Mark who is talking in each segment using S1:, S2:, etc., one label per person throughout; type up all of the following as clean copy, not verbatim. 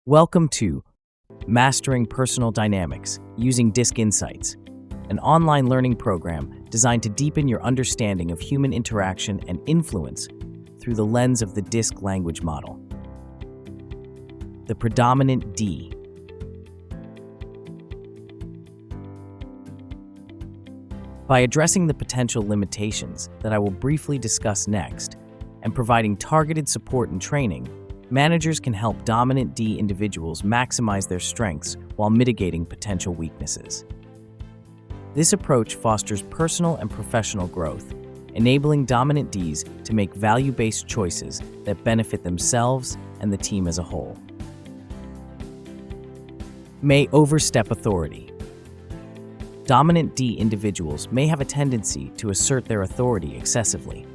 S1: Welcome to Mastering Personal Dynamics Using D.I.S.C Insights, an online learning program designed to deepen your understanding of human interaction and influence through the lens of the D.I.S.C language model. The predominant D. By addressing the potential limitations that I will briefly discuss next, and providing targeted support and training, managers can help dominant D individuals maximize their strengths while mitigating potential weaknesses. This approach fosters personal and professional growth, enabling dominant Ds to make value-based choices that benefit themselves and the team as a whole. May overstep authority. Dominant D individuals may have a tendency to assert their authority excessively.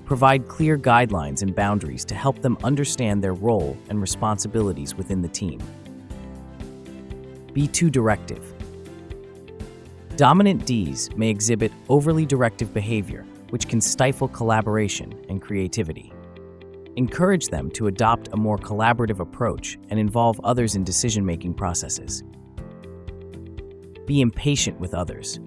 S1: Provide clear guidelines and boundaries to help them understand their role and responsibilities within the team. Be too directive. Dominant Ds may exhibit overly directive behavior, which can stifle collaboration and creativity. Encourage them to adopt a more collaborative approach and involve others in decision-making processes. Be impatient with others.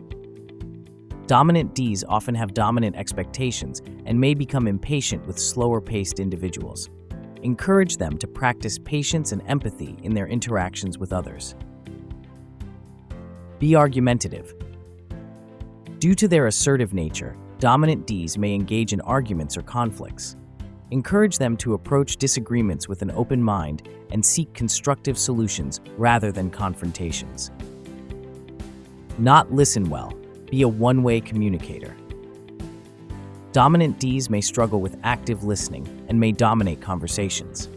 S1: Dominant Ds often have dominant expectations and may become impatient with slower-paced individuals. Encourage them to practice patience and empathy in their interactions with others. Be argumentative. Due to their assertive nature, dominant Ds may engage in arguments or conflicts. Encourage them to approach disagreements with an open mind and seek constructive solutions rather than confrontations. Not listen well. Be a one-way communicator. Dominant Ds may struggle with active listening and may dominate conversations.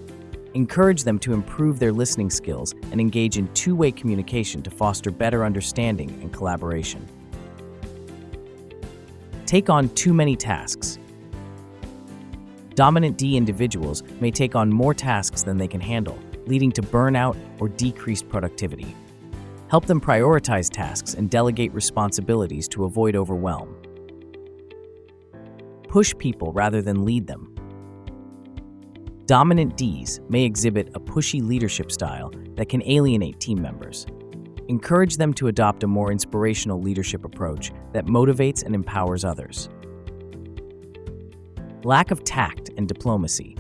S1: Encourage them to improve their listening skills and engage in two-way communication to foster better understanding and collaboration. Take on too many tasks. Dominant D individuals may take on more tasks than they can handle, leading to burnout or decreased productivity. Help them prioritize tasks and delegate responsibilities to avoid overwhelm. Push people rather than lead them. Dominant Ds may exhibit a pushy leadership style that can alienate team members. Encourage them to adopt a more inspirational leadership approach that motivates and empowers others. Lack of tact and diplomacy.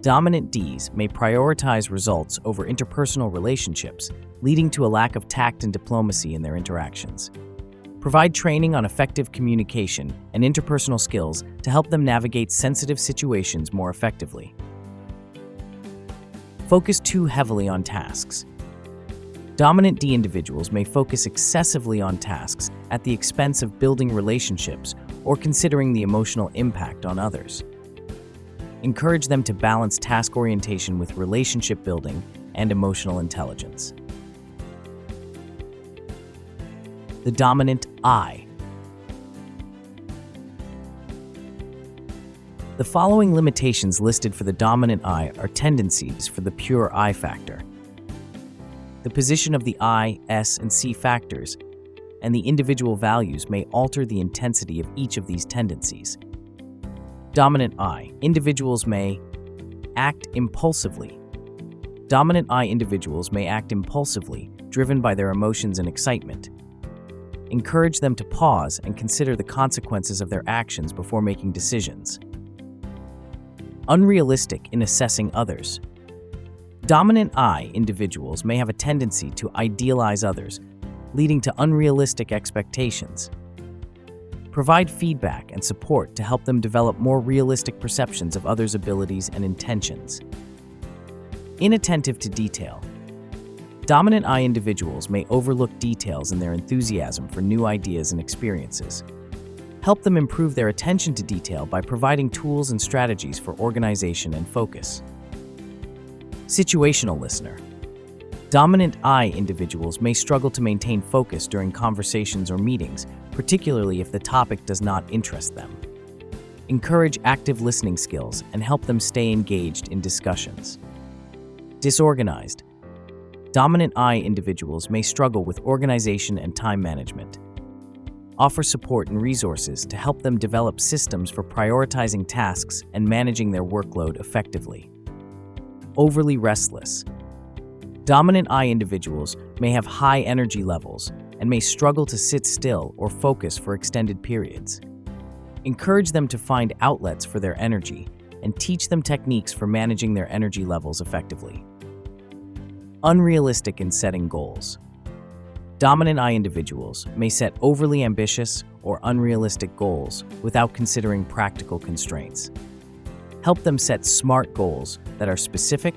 S1: Dominant Ds may prioritize results over interpersonal relationships, leading to a lack of tact and diplomacy in their interactions. Provide training on effective communication and interpersonal skills to help them navigate sensitive situations more effectively. Focus too heavily on tasks. Dominant D individuals may focus excessively on tasks at the expense of building relationships or considering the emotional impact on others. Encourage them to balance task orientation with relationship building and emotional intelligence. The dominant I. The following limitations listed for the dominant I are tendencies for the pure I factor. The position of the I, S, and C factors and the individual values may alter the intensity of each of these tendencies. Dominant I. Individuals may act impulsively. Dominant I individuals may act impulsively, driven by their emotions and excitement. Encourage them to pause and consider the consequences of their actions before making decisions. Unrealistic in assessing others. Dominant I individuals may have a tendency to idealize others, leading to unrealistic expectations. Provide feedback and support to help them develop more realistic perceptions of others' abilities and intentions. Inattentive to detail. Dominant I individuals may overlook details in their enthusiasm for new ideas and experiences. Help them improve their attention to detail by providing tools and strategies for organization and focus. Situational listener. Dominant I individuals may struggle to maintain focus during conversations or meetings, particularly if the topic does not interest them. Encourage active listening skills and help them stay engaged in discussions. Disorganized. Dominant I individuals may struggle with organization and time management. Offer support and resources to help them develop systems for prioritizing tasks and managing their workload effectively. overly restless. Dominant I individuals may have high energy levels and may struggle to sit still or focus for extended periods. Encourage them to find outlets for their energy and teach them techniques for managing their energy levels effectively. Unrealistic in setting goals. Dominant I individuals may set overly ambitious or unrealistic goals without considering practical constraints. Help them set smart goals that are specific,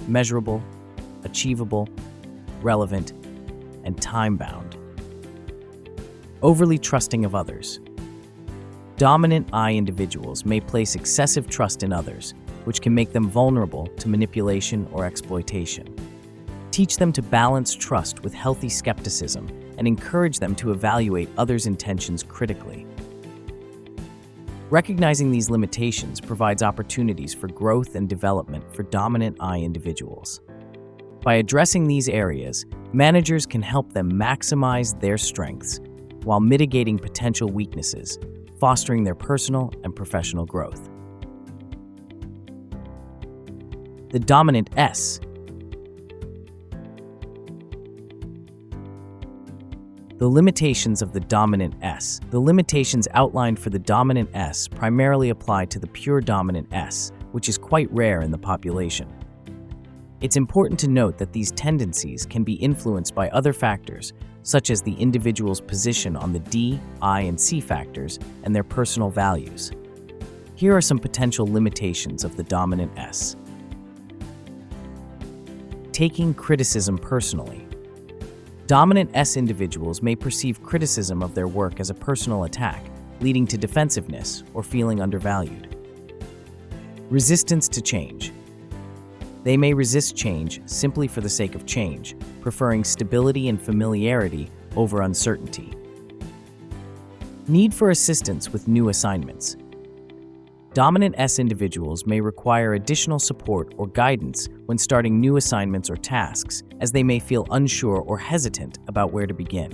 S1: measurable, achievable, relevant, and time-bound. Overly trusting of others. Dominant I individuals may place excessive trust in others, which can make them vulnerable to manipulation or exploitation. Teach them to balance trust with healthy skepticism and encourage them to evaluate others' intentions critically. Recognizing these limitations provides opportunities for growth and development for dominant I individuals. By addressing these areas, managers can help them maximize their strengths while mitigating potential weaknesses, fostering their personal and professional growth. The dominant S. The limitations of the dominant S. The limitations outlined for the dominant S primarily apply to the pure dominant S, which is quite rare in the population. It's important to note that these tendencies can be influenced by other factors, such as the individual's position on the D, I, and C factors and their personal values. Here are some potential limitations of the dominant S. Taking criticism personally. Dominant S individuals may perceive criticism of their work as a personal attack, leading to defensiveness or feeling undervalued. Resistance to change. They may resist change simply for the sake of change, preferring stability and familiarity over uncertainty. Need for assistance with new assignments. Dominant S individuals may require additional support or guidance when starting new assignments or tasks, as they may feel unsure or hesitant about where to begin.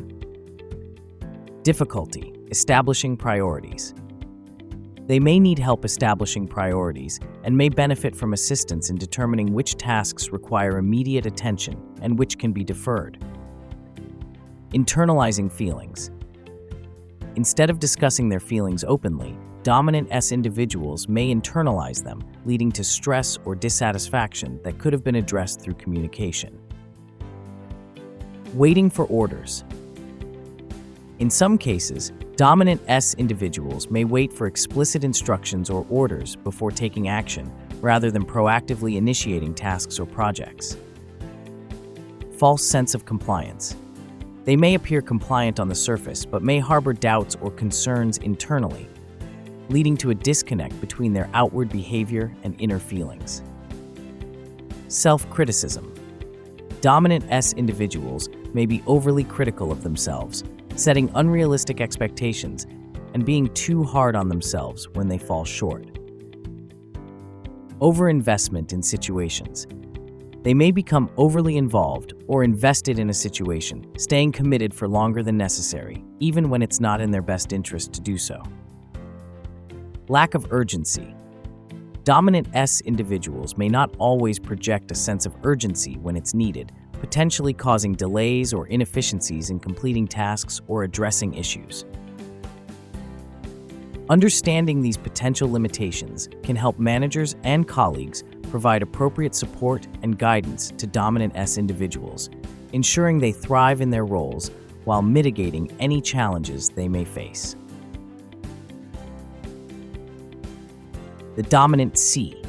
S1: Difficulty establishing priorities. They may need help establishing priorities and may benefit from assistance in determining which tasks require immediate attention and which can be deferred. Internalizing feelings. Instead of discussing their feelings openly, dominant S individuals may internalize them, leading to stress or dissatisfaction that could have been addressed through communication. Waiting for orders. In some cases, dominant S individuals may wait for explicit instructions or orders before taking action, rather than proactively initiating tasks or projects. False sense of compliance. They may appear compliant on the surface, but may harbor doubts or concerns internally, leading to a disconnect between their outward behavior and inner feelings. Self-criticism. Dominant S individuals may be overly critical of themselves, setting unrealistic expectations and being too hard on themselves when they fall short. Overinvestment in situations. They may become overly involved or invested in a situation, staying committed for longer than necessary, even when it's not in their best interest to do so. Lack of urgency. Dominant S individuals may not always project a sense of urgency when it's needed, potentially causing delays or inefficiencies in completing tasks or addressing issues. Understanding these potential limitations can help managers and colleagues provide appropriate support and guidance to dominant S individuals, ensuring they thrive in their roles while mitigating any challenges they may face. The dominant C.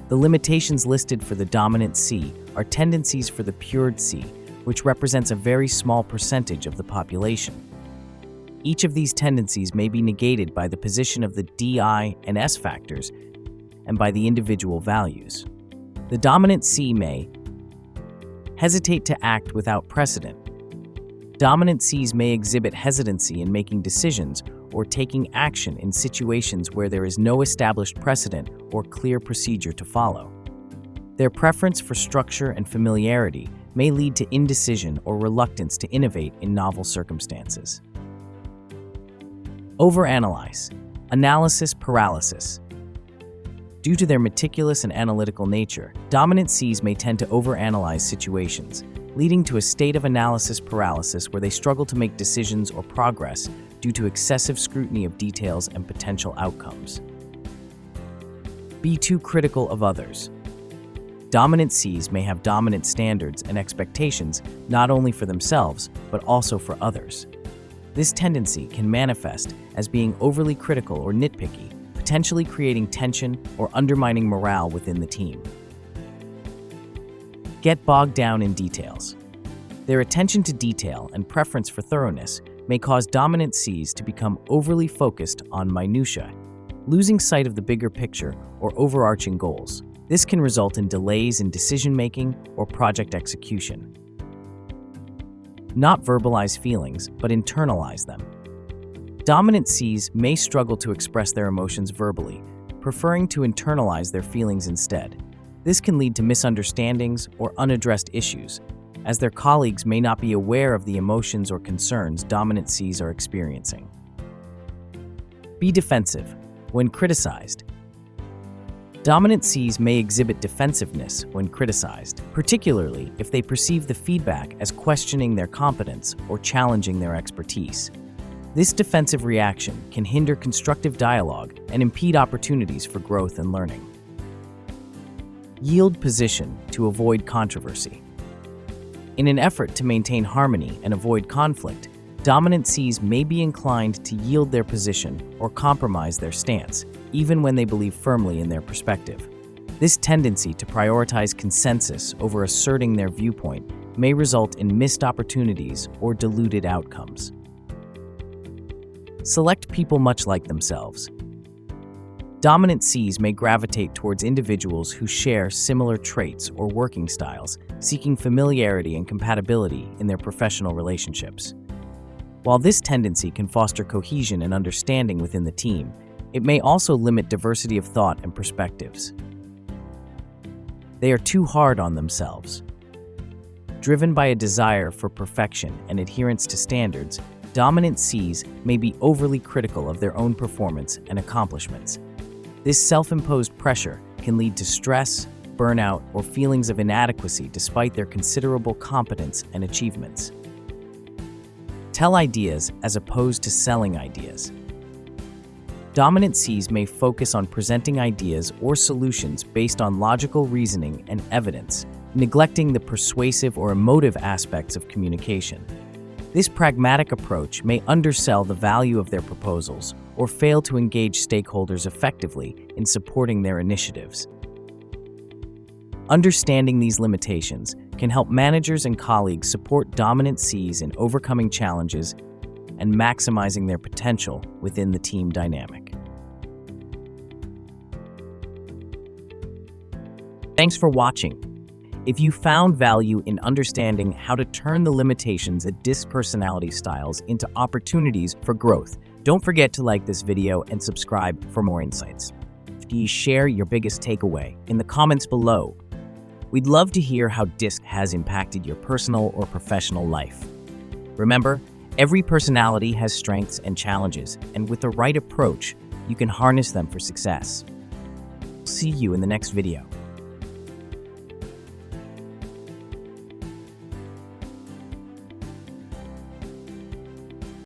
S1: The limitations listed for the dominant C are tendencies for the pure C, which represents a very small percentage of the population. Each of these tendencies may be negated by the position of the D, I, and S factors and by the individual values. The dominant C may hesitate to act without precedent. Dominant Cs may exhibit hesitancy in making decisions or taking action in situations where there is no established precedent or clear procedure to follow. Their preference for structure and familiarity may lead to indecision or reluctance to innovate in novel circumstances. Overanalyze. Analysis paralysis. Due to their meticulous and analytical nature, dominant Cs may tend to overanalyze situations, leading to a state of analysis paralysis where they struggle to make decisions or progress due to excessive scrutiny of details and potential outcomes. Be too critical of others. Dominant Cs may have dominant standards and expectations not only for themselves, but also for others. This tendency can manifest as being overly critical or nitpicky, potentially creating tension or undermining morale within the team. Get bogged down in details. Their attention to detail and preference for thoroughness may cause dominant Cs to become overly focused on minutiae, losing sight of the bigger picture or overarching goals. This can result in delays in decision-making or project execution. Not verbalize feelings, but internalize them. Dominant Cs may struggle to express their emotions verbally, preferring to internalize their feelings instead. This can lead to misunderstandings or unaddressed issues, as their colleagues may not be aware of the emotions or concerns dominant Cs are experiencing. Be defensive. When criticized, dominant Cs may exhibit defensiveness when criticized, particularly if they perceive the feedback as questioning their competence or challenging their expertise. This defensive reaction can hinder constructive dialogue and impede opportunities for growth and learning. Yield position to avoid controversy. In an effort to maintain harmony and avoid conflict, dominant Cs may be inclined to yield their position or compromise their stance, even when they believe firmly in their perspective. This tendency to prioritize consensus over asserting their viewpoint may result in missed opportunities or diluted outcomes. Select people much like themselves. Dominant Cs may gravitate towards individuals who share similar traits or working styles, seeking familiarity and compatibility in their professional relationships. While this tendency can foster cohesion and understanding within the team, it may also limit diversity of thought and perspectives. They are too hard on themselves. Driven by a desire for perfection and adherence to standards, dominant Cs may be overly critical of their own performance and accomplishments. This self-imposed pressure can lead to stress, burnout, or feelings of inadequacy despite their considerable competence and achievements. Tell ideas as opposed to selling ideas. Dominant Cs may focus on presenting ideas or solutions based on logical reasoning and evidence, neglecting the persuasive or emotive aspects of communication. This pragmatic approach may undersell the value of their proposals or fail to engage stakeholders effectively in supporting their initiatives. Understanding these limitations can help managers and colleagues support dominant Cs in overcoming challenges and maximizing their potential within the team dynamic. Thanks for watching. If you found value in understanding how to turn the limitations of D.I.S.C personality styles into opportunities for growth, don't forget to like this video and subscribe for more insights. Please share your biggest takeaway in the comments below. We'd love to hear how D.I.S.C has impacted your personal or professional life. Remember, every personality has strengths and challenges, and with the right approach, you can harness them for success. See you in the next video.